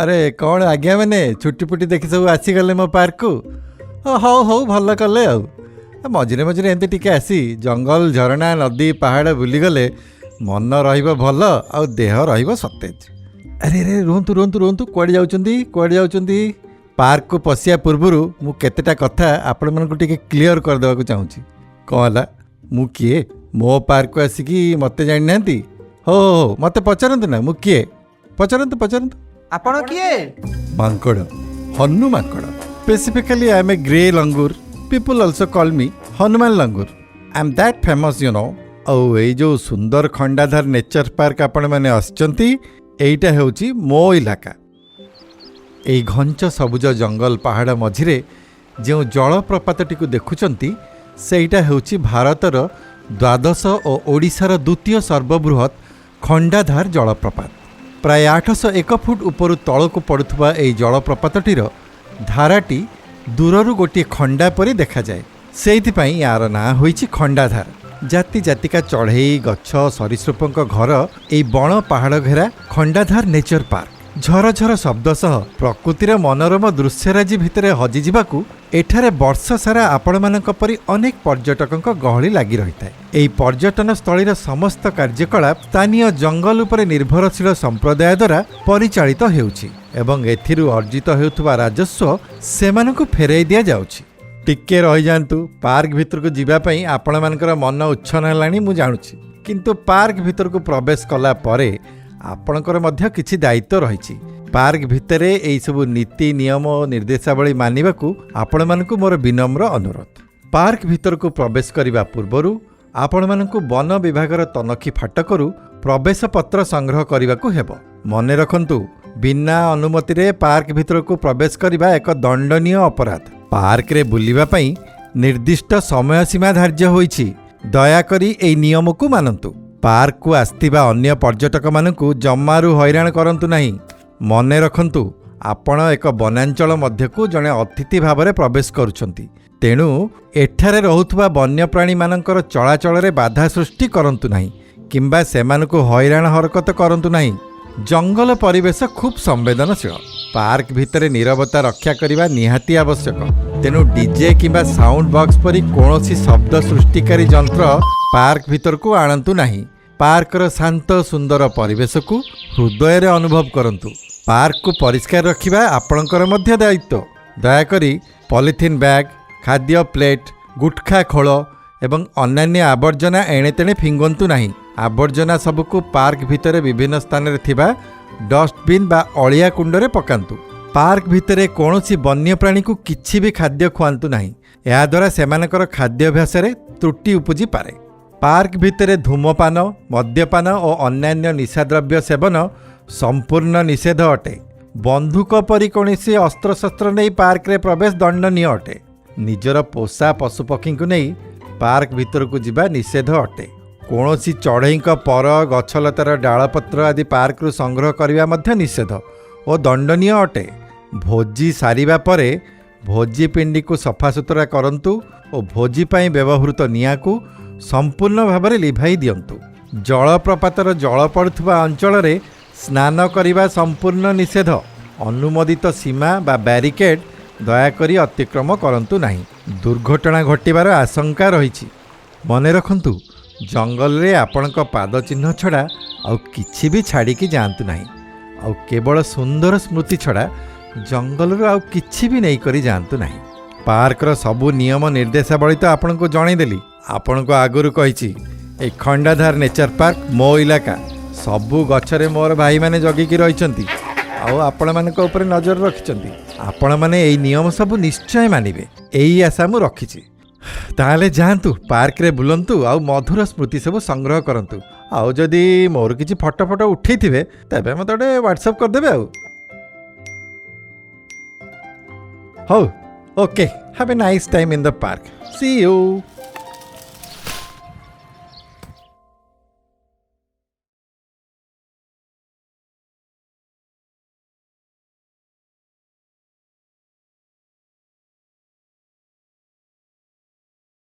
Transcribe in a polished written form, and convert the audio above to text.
अरे कौन आज्ञा मैंने छुट्टी फुट्टी देखी सब आसीगले मो पार्क को हौ हौ भल कले मझे मझे एमती टिके आसी जंगल झरणा नदी पहाड़ बुलीगले मन भल आ देह रतेज। अरे अरे रुहतु रुहतु रुहतु कुआड़े जाउछंती पार्क को पशिया पूर्वर मु केतेटा कथा आपण मानकु टिके क्लियर कर देबाकू चाहूची। कहला मु किए मो पार्क को आसिकी मते जानि नांती हो मते पचारंतु ना मु किए पचारंतु आपण किए मांकड़ हनु मांकड़ specifically I am a grey langur people also call me Hanuman langur I am that famous you know. और ये जो सुंदर खंडाधार नेचर पार्क आपण मैंने आसचंती एइटा हेउची मो इलाका। एई घंच सबुज जंगल पहाड़ मझिरे जो जलप्रपातटी को देखुचंती सेइटा हेउची भारतर द्वादश और ओडिशार द्वितीय सर्वबृहत खंडाधार जलप्रपात। प्राय 801 फुट उपरु तलकू पड़ुथुबा एई जलप्रपातटीर धाराटी दूररू गोटे खंडा परी देखा जाए सेइथिपई यार ना होईची खंडाधार। जाति जातिका चढ़ई गछ सरीसृपक घर एई बण पहाड़ घेरा खंडाधार नेचर पार्क झरझर शब्द सह प्रकृतिर मनोरम दृश्यराजी भितर हजिजिबाकू एठारे वर्ष सारा आपण मानक परी अनेक पर्यटकଙ୍କ गहली लागी रहिथाय। एई पर्यटन स्थलीर समस्त कार्यकलाप स्थानीय जंगल उपरे निर्भरशील संप्रदाय द्वारा परिचालित हेउछि एवं एथिरु अर्जित हेउथुबा राजस्व सेमानकु फेराई दिया जाउछि। टिके रहि जांतु पार्क भितर को जीवा पई आपण मानकर मन उच्छन हेलानी मु जानुछि किंतु पार्क भितर को प्रवेश कला परे आपणकर मध्य किछि दायित्व रहिछि। पार्क भितरे एई सबु नीति नियम और निर्देशावली मानिबाकू आपण मानकू मोर विनम्र अनुरोध। पार्क भितर को प्रवेश करिबा पूर्वरु आपण मानकू वन विभागर तनखी फाटकरू प्रवेश पत्र संग्रह करिबाकू हेबो। मने रखंतु बिना अनुमति रे पार्क भितर को प्रवेश करिबा एक दंडनीय अपराध। पार्क रे बुलिबा पई निर्दिष्ट समय सीमा धार्य होईछि। दयाकरी एई नियम को मानंतु। पार्क को आस्थिबा अन्य पर्यटक मानकू जम्मारू हैरान करंतु नहीं। मने रखंतु आपण एक वनांचल मध्यकू जणे अतिथि भावरे प्रवेश करुछंती तेणु एठारे रहुथुबा वन्यप्राणी मानकर चलाचल रे बाधा सृष्टि करंतु नहीं किंबा सेमानकू हैरान हरकत करंतु नहीं। जंगल परिवेश खूब संवेदनशील। पार्क भितरे नीरवता रक्षा करिबा निहाती आवश्यक। तेणु डीजे किंबा साउंड बॉक्स परी कोनोसी शब्द सृष्टिकारी यंत्र पार्क भितर को आणंतु नहीं। पार्कर शांत सुंदर परिवेश को हृदय रे अनुभव करंतु। पार्क को परिष्कार रखिबा आपणकर मध्य दायित्व। दयाकरी पॉलिथिन बैग खाद्य प्लेट गुटखा खोल एवं अन्यान्य आवर्जना एणे तेणे फिंगंतु नहीं। आवर्जना सबको पार्क भितर विभिन्न स्थान रे थिबा डस्टबिन बा अलिया कुंड रे पकांतु। पार्क भितर कोनोसी वन्यप्राणी को किछि भी खाद्य खुआंतु नहीं। या द्वारा सेमानकर खाद्याभ्यास रे त्रुटि उपजी पारे। पार्क भितर धूमपान मद्यपान और अन्यान्य निशाद्रव्य सेवन संपूर्ण निषेध अटे। बंधुक परी कौनसी अस्त्रशस्त्र नहीं पार्क रे प्रवेश दंडनीय अटे। निजर पोषा पशुपक्षी को नहीं पार्क भितर को जिबा निषेध अटे। कौनसी चढ़ई पर गछलतार डालपत्र आदि पार्क रु संग्रह करने मध्य निषेध और दंडनीय अटे। भोजी सारिबा परे भोजी पिंडी को सफासुतरा करंतु और भोजी पाई व्यवहृत निया को संपूर्ण भाव लिभाई दियंतु। जलप्रपातर जल पड़ुवा अंचल रे स्नान करने संपूर्ण निषेध। अनुमोदित सीमा बा बैरिकेड दयाकरी अतिक्रम करंतु नहीं। दुर्घटना घटिबार आशंका रही। मने रखंतु जंगल रे आपणक पाद चिन्ह छड़ा आउ किछि भी छाड़ी की जांतु नहीं। आउ केवल सुंदर स्मृति छड़ा जंगल रो आउ किछि भी नहीं करी जांतु नहीं। पार्क रो सबु नियम निर्देशावली तो आपनको जणैदेली। आपनको आगुरु कहिछि ए खंडाधार नेचर पार्क मो इलाका। सबु गछरे मोर भाई माने जगिकी रहिचंती आउ आपण मानक ऊपर नजर रखिचंती। आपण माने एई नियम सबु निश्चय मानिबे एई आशा मु रखिछि। ताले जांतु पार्क रे बुलंतु आउ मधुर स्मृति सब संग्रह करंतु। आउ जदी मोर किछि फोटो फोटो उठैथिबे तबे मते ओडे व्हाट्सएप कर देबे। आउ हो okay have a nice time in the park see you.